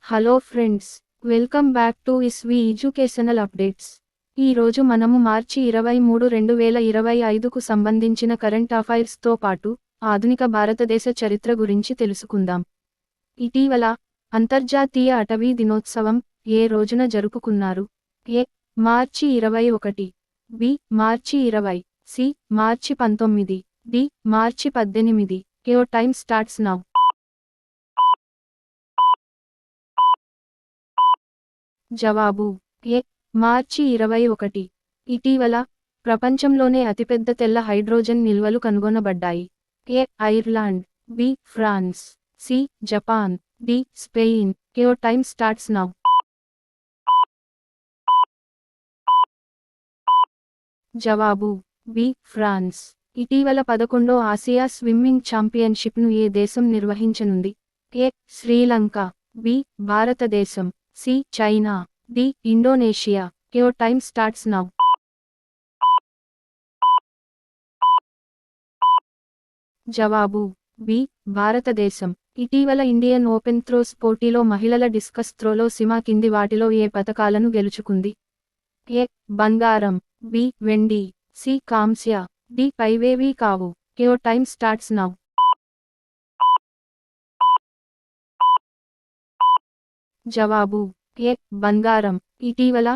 Hello friends, welcome back to ఇస్వి educational updates. ఈ రోజు మనము మార్చి 23, 2025కు సంబంధించిన కరెంట్ అఫైర్స్తో పాటు ఆధునిక భారతదేశ చరిత్ర గురించి తెలుసుకుందాం. ఇటీవల అంతర్జాతీయ అటవీ దినోత్సవం ఏ రోజున జరుపుకున్నారు? ఏ. మార్చి 21, బి. మార్చి 20, సి. మార్చి 19, డి. మార్చి 18. Your time starts now. జవాబు ఏ. మార్చి 21. ఇటీవల ప్రపంచంలోనే అతిపెద్ద తెల్ల హైడ్రోజన్ నిల్వలు కనుగొనబడ్డాయి. A. Ireland, B. France, C. Japan, D. Spain. Your time starts now. జవాబు బి. ఫ్రాన్స్. ఇటీవల 11వ ఆసియా స్విమ్మింగ్ ఛాంపియన్షిప్ను ఏ దేశం నిర్వహించనుంది? A. Sri Lanka, B. Bharatadesam, C. China, D. Indonesia. Your time starts now. జవాబు బి. భారతదేశం. ఇటీవల ఇండియన్ ఓపెన్ త్రోస్ పోటీలో మహిళల డిస్కస్ త్రోలో సిమా కింది వాటిలో ఏ పతకాలను గెలుచుకుంది? ఏ. బంగారం, బి. వెండి, సి. కాంస్య, డి. పైవేవీ కావు. Your time starts now. జవాబు ఏ. బంగారం. ఇటీవల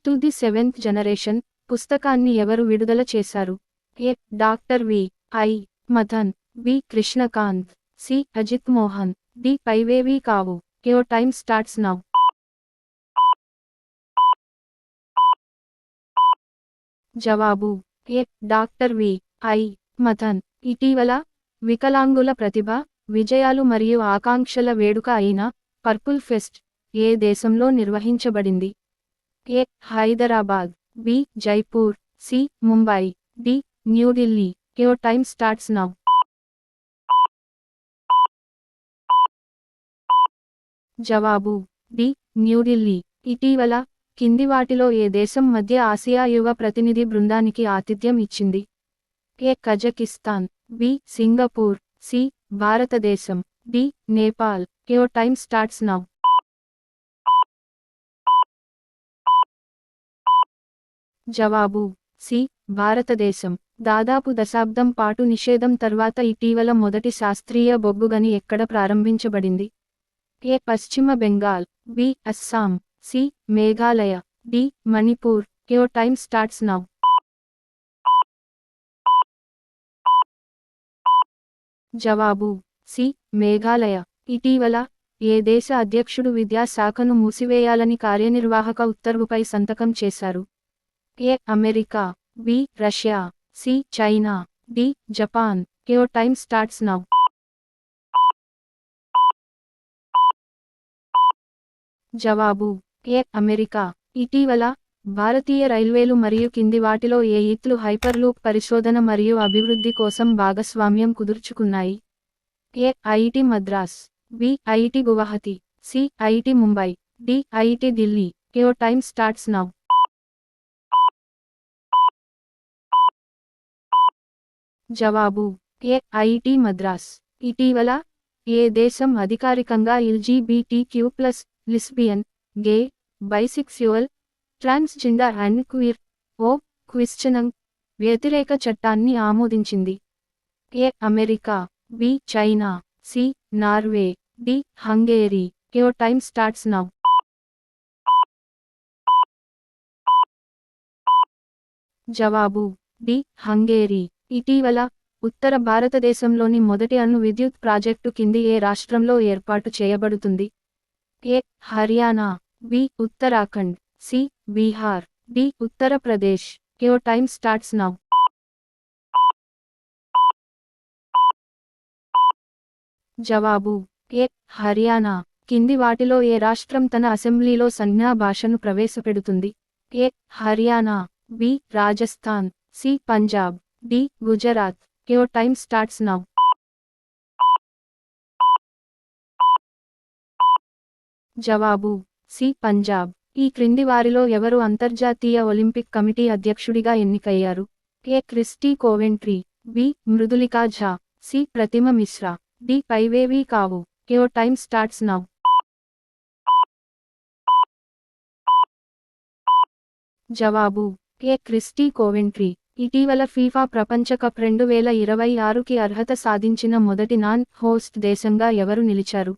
టు ది సెవెంత్ జనరేషన్ పుస్తకాన్ని ఎవరు విడుదల చేశారు? A. Doctor V. I. Mathan, B. Krishnakanth, C. Ajith Mohan, D. పైవేవీ కావు. Your time starts now. జవాబు ఏ. Doctor V. ఐ. మథన్. ఇటీవల వికలాంగుల ప్రతిభ, విజయాలు మరియు ఆకాంక్షల వేడుక అయిన పర్పుల్ ఫెస్ట్ ఏ దేశంలో నిర్వహించబడింది? A. Hyderabad, B. Jaipur, C. Mumbai, D. New Delhi. Your time starts now. జవాబు డి. న్యూఢిల్లీ. ఇటీవల కింది వాటిలో ఏ దేశం మధ్య ఆసియా యువ ప్రతినిధి బృందానికి ఆతిథ్యం ఇచ్చింది? A. Kazakhstan, B. Singapore, C. Bharatadesam, D. Nepal. Your time starts now. జవాబు సి. భారతదేశం. దాదాపు దశాబ్దం పాటు నిషేధం తర్వాత ఇటీవల మొదటి శాస్త్రీయ బొగ్గు గని ఎక్కడ ప్రారంభించబడింది? ఏ. పశ్చిమ Bengal, B. Assam, C. Meghalaya, D. Manipur. Your time starts now. జవాబు సి. మేఘాలయ. ఇటీవల ఏ దేశ అధ్యక్షుడు విద్యా శాఖను మూసివేయాలని కార్యనిర్వాహక ఉత్తర్వుపై సంతకం చేశారు? A. America, B. Russia, C. China, D. Japan. Your time starts now. జవాబు ఏ. అమెరికా. ఇటీవల భారతీయ రైల్వేలు మరియు కింది వాటిలో ఏ ఇట్లు హైపర్లూప్ పరిశోధన మరియు అభివృద్ధి కోసం భాగస్వామ్యం కుదుర్చుకున్నాయి? A. IIT Madras, B. IIT Guwahati, C. IIT Mumbai, D. IIT Delhi. Your time starts now. జవాబు ఏ. ఐఐటి మద్రాస్. ఇటీవల ఏ దేశం అధికారికంగా LGBTQ+, lesbian, gay, bisexual, transgender and queer or questioning వ్యతిరేక చట్టాన్ని ఆమోదించింది? A. America, B. China, C. Norway, D. Hungary. Your time starts now. జవాబు D. Hungary. ఇటీవల ఉత్తర భారతదేశంలోని మొదటి అణు విద్యుత్ ప్రాజెక్టు కింది ఏ రాష్ట్రంలో ఏర్పాటు చేయబడుతుంది? A. Haryana, B. Uttarakhand, C. Bihar, D. Uttar Pradesh. Your time starts now. జవాబు ఏ. హర్యానా. కింది వాటిలో ఏ రాష్ట్రం తన అసెంబ్లీలో సంజ్ఞా భాషను ప్రవేశపెడుతుంది? A. Haryana, B. Rajasthan, C. Punjab, D. Gujarat. Your time starts now. జవాబు సి. పంజాబ్. ఈ క్రింది వారిలో ఎవరు అంతర్జాతీయ ఒలింపిక్ కమిటీ అధ్యక్షుడిగా ఎన్నికయ్యారు? A. Kirsty Coventry, B. Mridulika Jha, C. Pratima Mishra, D. పైవేవీ కావు. Your time starts now. జవాబు ఏ. Kirsty Coventry. ఇటీవల ఫీఫా ప్రపంచ కప్ 2026కి అర్హత సాధించిన మొదటి నాన్ హోస్ట్ దేశంగా ఎవరు నిలిచారు?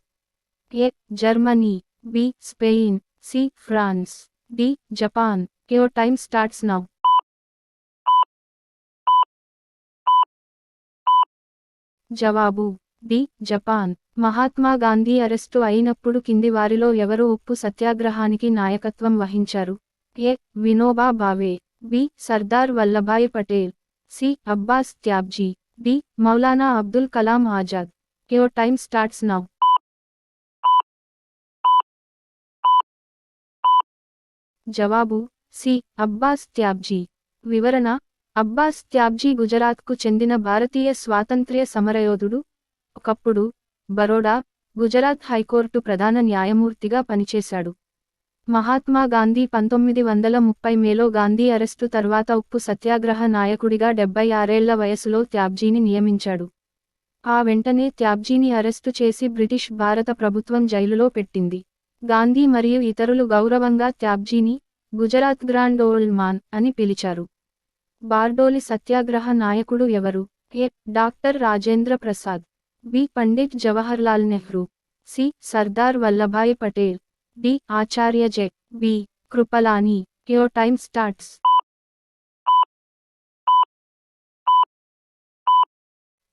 A. Germany, B. Spain, C. France, D. Japan. Your time starts now. జవాబు D. Japan. Mahatma Gandhi arrest అయినప్పుడు కింది వారిలో ఎవరు ఉప్పు సత్యాగ్రహానికి నాయకత్వం వహించారు? A. Vinoba Bhave, B. Sardar Vallabhbhai Patel, C. Abbas Tyabji, D. Maulana Abdul Kalam Azad. Your time starts now. జవాబు సి. అబ్బాస్ త్యాబ్జీ. వివరణ: అబ్బాస్ త్యాబ్జీ గుజరాత్కు చెందిన భారతీయ స్వాతంత్ర్య సమరయోధుడు. ఒకప్పుడు బరోడా, గుజరాత్ హైకోర్టు ప్రధాన న్యాయమూర్తిగా పనిచేశాడు. మహాత్మా గాంధీ 1930 మేలో గాంధీ అరెస్టు తర్వాత ఉప్పు సత్యాగ్రహ నాయకుడిగా 76 ఏళ్ల వయసులో త్యాబ్జీని నియమించాడు. ఆ వెంటనే త్యాబ్జీని అరెస్టు చేసి బ్రిటిష్ భారత ప్రభుత్వం జైలులో పెట్టింది. గాంధీ మరియు ఇతరులు గౌరవంగా త్యాబ్జీని గుజరాత్ గ్రాండ్ ఓల్డ్ మాన్ అని పిలిచారు. బార్డోలి సత్యాగ్రహ నాయకుడు ఎవరు? A. Doctor Rajendra Prasad, B. Pandit Jawaharlal Nehru, C. Sardar Vallabhbhai Patel, D. Acharya J. B. Kripalani. Your time starts.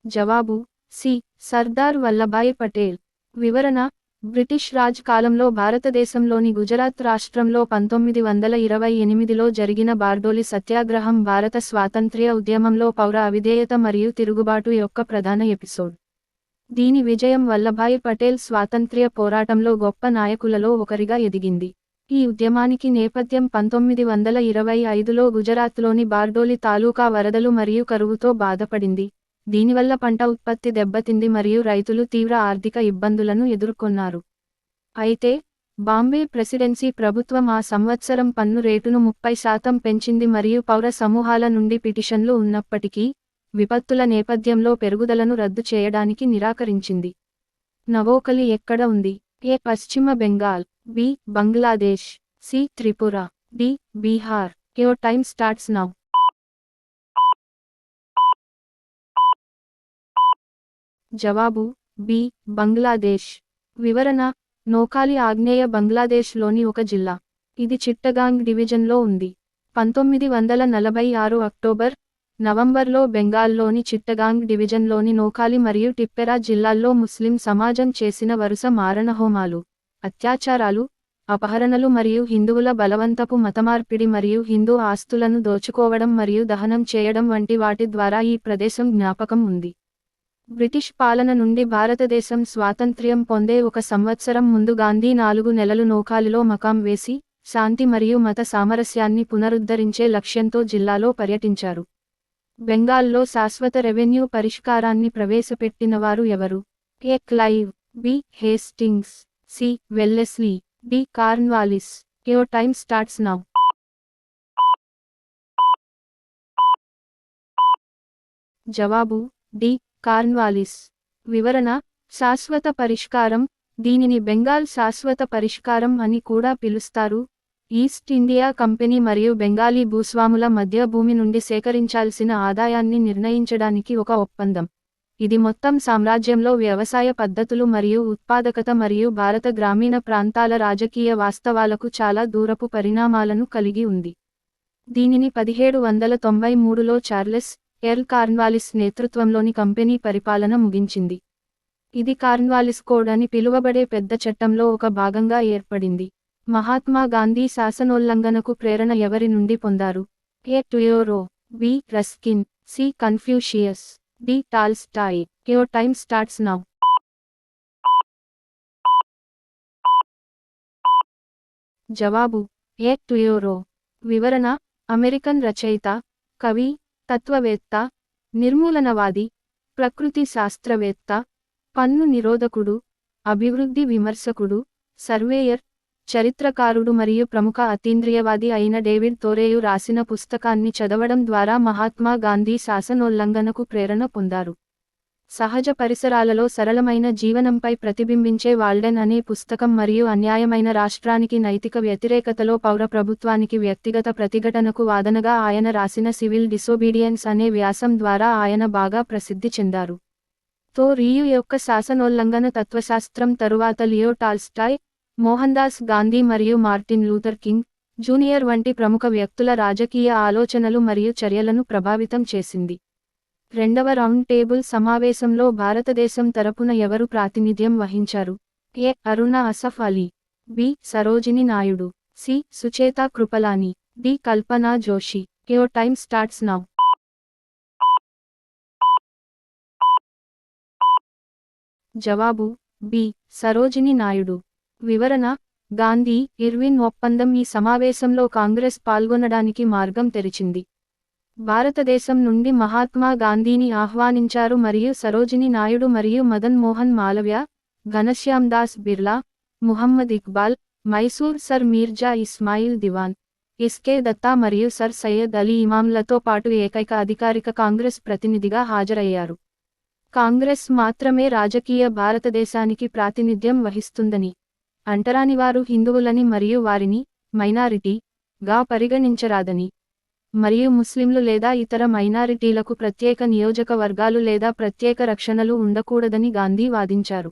జవాబు సి. సర్దార్ వల్లభాయ్ పటేల్. వివరణ: బ్రిటిష్ రాజ్ కాలంలో భారతదేశంలోని గుజరాత్ రాష్ట్రంలో 1928లో జరిగిన బార్డోలి సత్యాగ్రహం భారత స్వాతంత్ర్య ఉద్యమంలో పౌర అవిధేయత మరియు తిరుగుబాటు యొక్క ప్రధాన ఎపిసోడ్. దీని విజయం వల్లభాయ్ పటేల్ స్వాతంత్ర్య పోరాటంలో గొప్ప నాయకులలో ఒకరిగా ఎదిగింది. ఈ ఉద్యమానికి నేపథ్యం 1925లో గుజరాత్లోని బార్డోలి తాలూకా వరదలు మరియు కరువుతో బాధపడింది. దీనివల్ల పంట ఉత్పత్తి దెబ్బతింది మరియు రైతులు తీవ్ర ఆర్థిక ఇబ్బందులను ఎదుర్కొన్నారు. అయితే బాంబే ప్రెసిడెన్సీ ప్రభుత్వం ఆ సంవత్సరం పన్ను రేటును 30% పెంచింది మరియు పౌర సమూహాల నుండి పిటిషన్లు ఉన్నప్పటికీ, విపత్తుల నేపథ్యంలో పెరుగుదలను రద్దు చేయడానికి నిరాకరించింది. నవోకలి ఎక్కడ ఉంది? ఏ. పశ్చిమ Bengal, B. Bangladesh, C. Tripura, D. Bihar. Your time starts now. జవాబు బి. బంగ్లాదేశ్. వివరణ: నోకాలి ఆగ్నేయ బంగ్లాదేశ్లోని ఒక జిల్లా. ఇది చిట్టగాంగ్ డివిజన్లో ఉంది. 1946 అక్టోబర్, నవంబర్లో బెంగాల్లోని చిట్టగాంగ్ డివిజన్లోని నోకాలి మరియు టిప్పెరా జిల్లాల్లో ముస్లిం సమాజం చేసిన వరుస మారణహోమాలు, అత్యాచారాలు, అపహరణలు మరియు హిందువుల బలవంతపు మతమార్పిడి మరియు హిందూ ఆస్తులను దోచుకోవడం మరియు దహనం చేయడం వంటి వాటి ద్వారా ఈ ప్రదేశం జ్ఞాపకం ఉంది. బ్రిటిష్ పాలన నుండి భారతదేశం స్వాతంత్ర్యం పొందే ఒక సంవత్సరం ముందు గాంధీ 4 నెలలు నోకాలిలో మకాం వేసి, శాంతి మరియు మత సామరస్యాన్ని పునరుద్ధరించే లక్ష్యంతో జిల్లాలో పర్యటించారు. బెంగాల్లో శాశ్వత రెవెన్యూ పరిష్కారాన్ని ప్రవేశపెట్టినవారు ఎవరు? A. Clive, B. Hastings, C. Wellesley, D. Cornwallis. Your time starts now. జవాబు డి. కార్న్వాలిస్. వివరణ: శాశ్వత పరిష్కారం. దీనిని బెంగాల్ శాశ్వత పరిష్కారం అని కూడా పిలుస్తారు. ఈస్ట్ ఇండియా కంపెనీ మరియు బెంగాలీ భూస్వాముల మధ్య భూమి నుండి సేకరించాల్సిన ఆదాయాన్ని నిర్ణయించడానికి ఒక ఒప్పందం. ఇది మొత్తం సామ్రాజ్యంలో వ్యవసాయ పద్ధతులు మరియు ఉత్పాదకత మరియు భారత గ్రామీణ ప్రాంతాల రాజకీయ వాస్తవాలకు చాలా దూరపు పరిణామాలను కలిగి ఉంది. దీనిని 1793లో చార్లెస్ ఎర్ల్ కార్న్వాలిస్ నేతృత్వంలోని కంపెనీ పరిపాలన ముగించింది. ఇది కార్న్వాలిస్ కోడ్ అని పిలువబడే పెద్ద చట్టంలో ఒక భాగంగా ఏర్పడింది. మహాత్మా గాంధీ శాసనోల్లంఘనకు ప్రేరణ ఎవరి నుండి పొందారు? A. Thoreau, B. Ruskin, C. Confucius, D. Tolstoy. Your time starts now. జవాబు ఏ. టుయోరో. వివరణ: అమెరికన్ రచయిత, కవి, తత్వవేత్త, నిర్మూలనవాది, ప్రకృతి శాస్త్రవేత్త, పన్ను నిరోధకుడు, అభివృద్ధి విమర్శకుడు, సర్వేయర్, చరిత్రకారుడు మరియు ప్రముఖ అతీంద్రియవాది అయిన డేవిడ్ థోరేయు రాసిన పుస్తకాన్ని చదవడం ద్వారా మహాత్మా గాంధీ శాసనోల్లంఘనకు ప్రేరణ పొందారు. సహజ పరిసరాలలో సరళమైన జీవనంపై ప్రతిబింబించే వాల్డెన్ అనే పుస్తకం మరియు అన్యాయమైన రాష్ట్రానికి నైతిక వ్యతిరేకతలో పౌర ప్రభుత్వానికి వ్యక్తిగత ప్రతిఘటనకు వాదనగా ఆయన రాసిన సివిల్ డిసోబీడియన్స్ అనే వ్యాసం ద్వారా ఆయన బాగా ప్రసిద్ధి చెందారు. తో రియు యొక్క శాసనోల్లంఘన తత్వశాస్త్రం తరువాత లియో టాల్స్టాయ్, మోహన్దాస్ గాంధీ మరియు మార్టిన్ లూథర్ కింగ్ జూనియర్ వంటి ప్రముఖ వ్యక్తుల రాజకీయ ఆలోచనలు మరియు చర్యలను ప్రభావితం చేసింది. రెండవ రౌండ్ టేబుల్ సమావేశంలో భారతదేశం తరపున ఎవరు ప్రాతినిధ్యం వహించారు? A. Aruna Asaf Ali, B. Sarojini Naidu, C. Sucheta Kripalani, D. Kalpana Joshi. Your time starts now. జవాబు బి. సరోజిని నాయుడు. వివరణ: గాంధీ ఇర్విన్ ఒప్పందం ఈ సమావేశంలో కాంగ్రెస్ పాల్గొనడానికి మార్గం తెరిచింది. భారతదేశం నుండి మహాత్మా గాంధీని ఆహ్వానించారు మరియు సరోజిని నాయుడు మరియు మదన్ మోహన్ మాలవ్య, ఘనశ్యామ్ దాస్ బిర్లా, ముహమ్మద్ ఇక్బాల్, మైసూర్ సర్ మీర్జా ఇస్మాయిల్ దివాన్, ఎస్కే దత్తా మరియు సర్ సయ్యద్ అలీ ఇమాంలతో పాటు ఏకైక అధికారిక కాంగ్రెస్ ప్రతినిధిగా హాజరయ్యారు. కాంగ్రెస్ మాత్రమే రాజకీయ భారతదేశానికి ప్రాతినిధ్యం వహిస్తుందని, అంటరానివారు హిందువులని మరియు వారిని మైనారిటీ గా పరిగణించరాదని, మరియు ముస్లింలు లేదా ఇతర మైనారిటీలకు ప్రత్యేక నియోజకవర్గాలు లేదా ప్రత్యేక రక్షణలు ఉండకూడదని గాంధీ వాదించారు.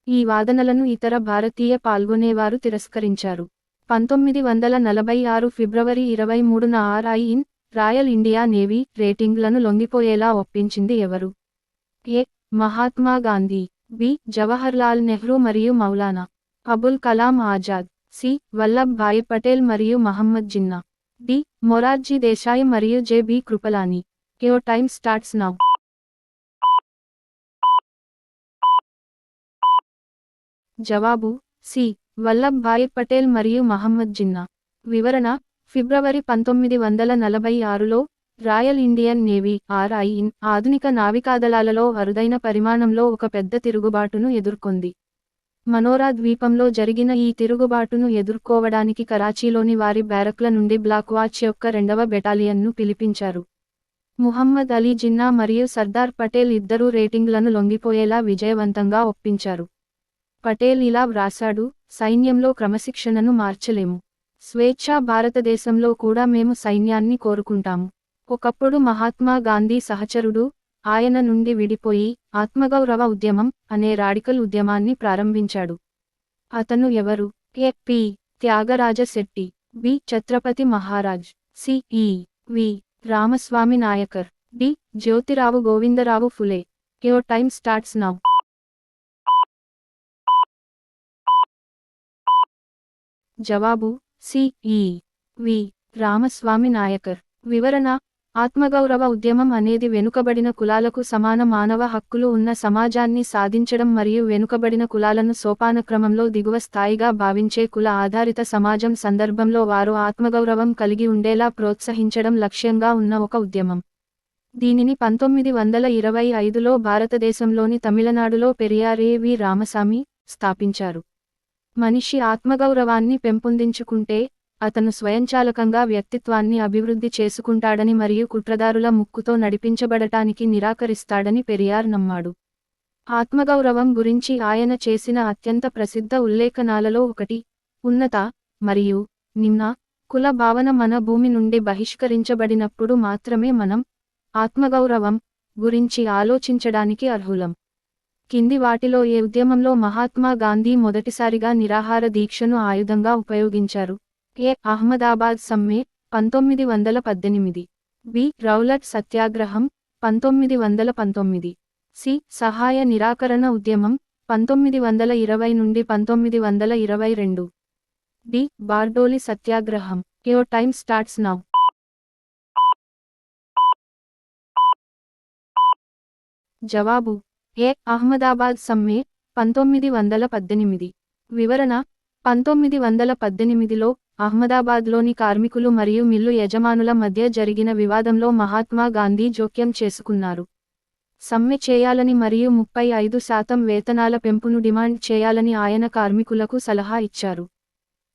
ఈ వాదనలను ఇతర భారతీయ పాల్గొనేవారు తిరస్కరించారు. 1946 ఫిబ్రవరి 23న RI-ఇన్ రాయల్ ఇండియా నేవీ రేటింగ్లను లొంగిపోయేలా ఒప్పించింది ఎవరు? ఏ. మహాత్మా గాంధీ, బి. జవహర్లాల్ నెహ్రూ మరియు మౌలానా అబుల్ కలాం ఆజాద్, సి. వల్లభ్ భాయ్ పటేల్ మరియు మహమ్మద్ జిన్నా, డి. మొరార్జీ దేశాయ్ మరియు J B. Kripalani. Your time starts now. జవాబు సి. వల్లభ్ భాయ్ పటేల్ మరియు మహమ్మద్ జిన్నా. వివరణ: ఫిబ్రవరి 1946లో రాయల్ ఇండియన్ నేవీ RI-ఇన్ ఆధునిక నావికాదళాలలో అరుదైన పరిమాణంలో ఒక పెద్ద తిరుగుబాటును ఎదుర్కొంది. మనోరా ద్వీపంలో జరిగిన ఈ తిరుగుబాటును ఎదుర్కోవడానికి కరాచీలోని వారి బ్యారక్ల నుండి బ్లాక్ వాచ్ యొక్క 2వ బెటాలియన్ను పిలిపించారు. ముహమ్మద్ అలీ జిన్నా మరియు సర్దార్ పటేల్ ఇద్దరూ రేటింగ్లను లొంగిపోయేలా విజయవంతంగా ఒప్పించారు. పటేల్ ఇలా వ్రాసాడు: సైన్యంలో క్రమశిక్షణను మార్చలేము. స్వేచ్ఛా భారతదేశంలో కూడా మేము సైన్యాన్ని కోరుకుంటాము. ఒకప్పుడు మహాత్మా గాంధీ సహచరుడు, ఆయన నుండి విడిపోయి ఆత్మగౌరవ ఉద్యమం అనే రాడికల్ ఉద్యమాన్ని ప్రారంభించాడు. అతను ఎవరు? A. P. Thyagaraja Shetty, B. Chhatrapati Maharaj, C. E. V. Ramasamy Naicker, D. Jyotirao Govindrao Phule. Your time starts now. జవాబు C. E. V. Ramasamy Nayakar. వివరణ: ఆత్మగౌరవ ఉద్యమం అనేది వెనుకబడిన కులాలకు సమాన మానవ హక్కులు ఉన్న సమాజాన్ని సాధించడం మరియు వెనుకబడిన కులాలను సోపానక్రమంలో దిగువ స్థాయిగా భావించే కుల ఆధారిత సమాజం సందర్భంలో వారు ఆత్మగౌరవం కలిగి ఉండేలా ప్రోత్సహించడం లక్ష్యంగా ఉన్న ఒక ఉద్యమం. దీనిని 1925లో భారతదేశంలోని తమిళనాడులో పెరియార్ ఎ.వి. రామసామి స్థాపించారు. మనిషి ఆత్మగౌరవాన్ని పెంపొందించుకుంటే అతను స్వయంచాలకంగా వ్యక్తిత్వాన్ని అభివృద్ధి చేసుకుంటాడని మరియు కుట్రదారుల ముక్కుతో నడిపించబడటానికి నిరాకరిస్తాడని పెరియార్ నమ్మాడు. ఆత్మగౌరవం గురించి ఆయన చేసిన అత్యంత ప్రసిద్ధ ఉల్లేఖనాలలో ఒకటి, ఉన్నత మరియు నిమ్న కుల భావన మన భూమి నుండి బహిష్కరించబడినప్పుడు మాత్రమే మనం ఆత్మగౌరవం గురించి ఆలోచించడానికి అర్హులం. కింది వాటిలో ఏ ఉద్యమంలో మహాత్మా గాంధీ మొదటిసారిగా నిరాహార దీక్షను ఆయుధంగా ఉపయోగించారు? ఏ. అహ్మదాబాద్ సమ్మె 1918, బి. రౌలట్ సత్యాగ్రహం 1919, సి. సహాయ నిరాకరణ ఉద్యమం 1920 నుండి 1922, డి. బార్డోలి సత్యాగ్రహం. Your time starts now. జవాబు ఏ. అహ్మదాబాద్ సమ్మె 1918. వివరణ: 1918లో అహ్మదాబాద్లోని కార్మికులు మరియు మిల్లు యజమానుల మధ్య జరిగిన వివాదంలో మహాత్మా గాంధీ జోక్యం చేసుకున్నారు. సమ్మె చేయాలని మరియు 35% వేతనాల పెంపును డిమాండ్ చేయాలని ఆయన కార్మికులకు సలహా ఇచ్చారు.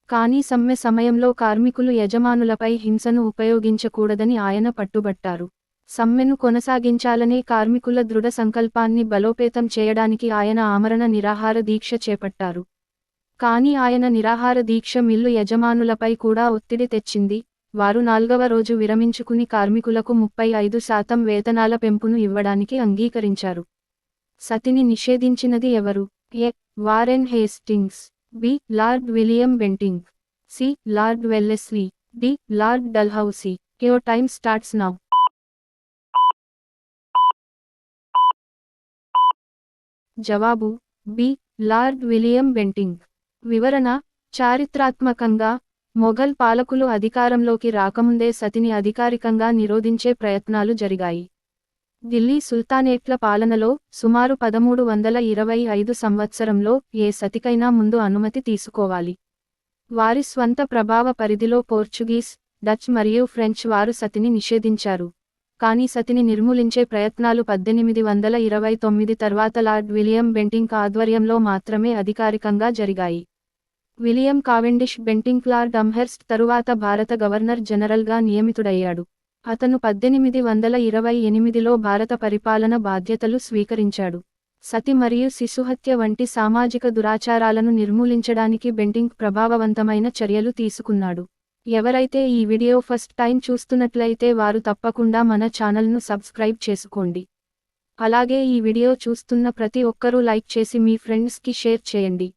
కానీ సమ్మె సమయంలో కార్మికులు యజమానులపై హింసను ఉపయోగించకూడదని ఆయన పట్టుబట్టారు. సమ్మెను కొనసాగించాలనే కార్మికుల దృఢ సంకల్పాన్ని బలోపేతం చేయడానికి ఆయన ఆమరణ నిరాహార దీక్ష చేపట్టారు. కానీ ఆయన నిరాహార దీక్ష మిల్లు యజమానులపై కూడా ఒత్తిడి తెచ్చింది. వారు 4వ రోజు విరమించుకుని కార్మికులకు 35% వేతనాల పెంపును ఇవ్వడానికి అంగీకరించారు. సతిని నిషేధించినది ఎవరు? A. Warren Hastings, B. Lord William Bentinck, C. Lord Wellesley, D. Lord Dalhousie. Your time starts now. జవాబు బి. Lord William Bentinck. వివరణ: చారిత్రాత్మకంగా మొఘల్ పాలకులు అధికారంలోకి రాకముందే సతిని అధికారికంగా నిరోధించే ప్రయత్నాలు జరిగాయి. ఢిల్లీ సుల్తానేట్ల పాలనలో సుమారు 1325 సంవత్సరంలో ఏ సతికైనా ముందు అనుమతి తీసుకోవాలి. వారి స్వంత ప్రభావ పరిధిలో పోర్చుగీస్, డచ్ మరియు ఫ్రెంచ్ వారు సతిని నిషేధించారు. కానీ సతిని నిర్మూలించే ప్రయత్నాలు 1829 తర్వాత లార్డ్ విలియం బెంటింక్ ఆధ్వర్యంలో మాత్రమే అధికారికంగా జరిగాయి. William Cavendish Bentinck lord Amherst తరువాత భారత గవర్నర్ జనరల్గా నియమితుడయ్యాడు. అతను 1828లో భారత పరిపాలన బాధ్యతలు స్వీకరించాడు. సతి మరియు శిశుహత్య వంటి సామాజిక దురాచారాలను నిర్మూలించడానికి బెంటింక్ ప్రభావవంతమైన చర్యలు తీసుకున్నాడు. ఎవరైతే ఈ వీడియో ఫస్ట్ టైం చూస్తున్నట్లయితే వారు తప్పకుండా మన ఛానల్ను సబ్స్క్రైబ్ చేసుకోండి. అలాగే ఈ వీడియో చూస్తున్న ప్రతి ఒక్కరూ లైక్ చేసి మీ ఫ్రెండ్స్కి షేర్ చేయండి.